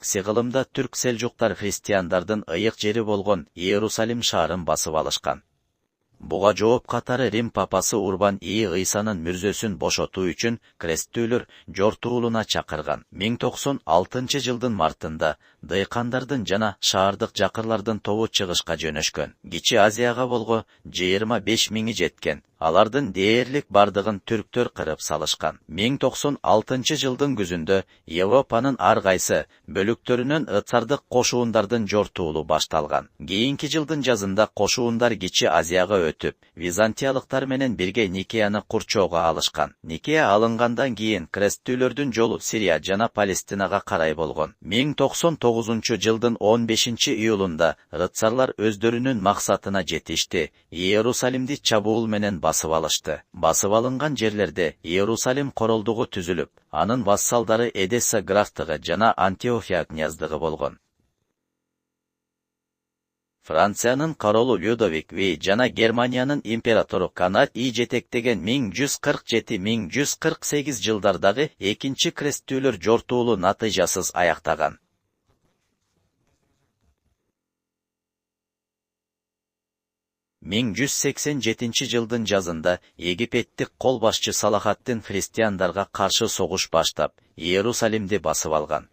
сыгылымда түрк селжуктар христиандардын ыйык жери болгон Иерусалим шаарын басып алышкан. Буга жооп катары Рим папасы Урбан I Ыйсанын мүрзөсүн бошотуу үчүн кресттүүлөр жортуулуна чакырган. 1096-жылдын мартында дыйкандардын жана шаардык жакырлардын тобу чыгышка жөнөшкөн. Кичи Азияга болго 25 миңи жеткен. Алардын дээрлик бардыгын түрктөр кырып салышкан. 1096-жылдын күзүндө Европанын ар кайсы бөлүктөрүнөн ыцардык кошуундардын жортуулу башталган. Кийинки жылдын жазында кошуундар Кичи Азияга өтүп, византиялыктар менен бирге Никеяны курчоого алышкан. Никея алынгандан кийин кресттүүлөрдүн жолу Сирия жана Палестинага карай болгон. 1099-жылдын 15-июлунда рыцарлар өздөрүнүн максатына жетишти. Иерусалимди чабуул менен басып алышты. Басып алынган жерлерде Иерусалим королдугу түзүлүп, анын вассалдары Эдесса графтыгы жана Антиохия князьдыгы болгон. Франциянын королу Людовик V жана Германиянын императору Конрад I жетектеген 1147-1148 жылдардагы экинчи кресттүүлөр жортуулу натыйжасыз аяктаган. 1187-жылдын жазында Египеттик кол башчы Салахаттин христиандарга каршы согуш баштап, Иерусалимди басып алган.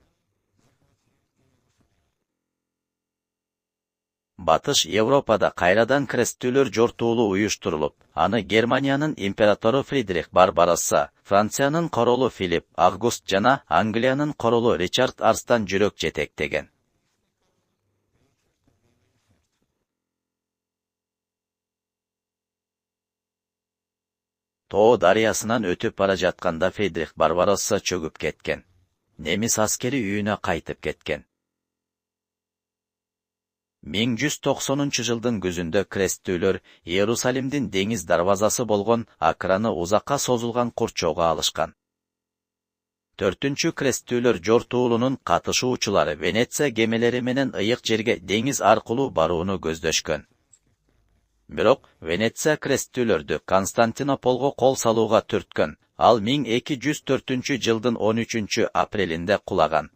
Батыш Европада кайрадан кресттүүлөр жортуулу уюштурулуп, аны Германиянын императору Фридрих Барбаросса, Франциянын королу Филипп Август жана Англиянын королу Ричард Арстан жүрөк жетектеген. Тоо дарыясынан өтүп бара жатканда Фридрих Барбаросса чөгүп кеткен. Немис аскери үйүнө кайтып кеткен. 1190-жылдын күзүндө кресттүүлөр Иерусалимдин деңиз дарбазасы болгон Акраны узакка созулган курчоого алышкан. 4-күн кресттүүлөр жортуулунун катышуучулары Венеция кемелери менен ыйык жерге деңиз аркылуу барууну көздөшкөн. Бирок Венеция кресттүүлөрдү Константинополго кол салууга түрткөн. Ал 1204-жылдын 13-апрелинде кулаган.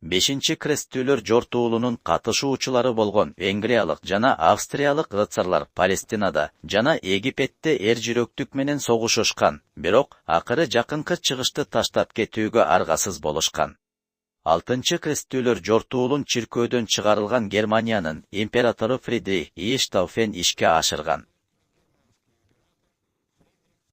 5-чи кресттүүлөр жортуулунун катышуучулары болгон Венгриялык жана Австриялык рыцарлар Палестинада жана Египетте эр жүрөктүк менен согушушкан, бирок акыры жакынкы чыгышты таштап кетүүгө аргасыз болушкан. 6-чы кресттүүлөр жортуулун чиркөөдөн чыгарылган Германиянын императору Фридрих Иштауфен ишке ашырган.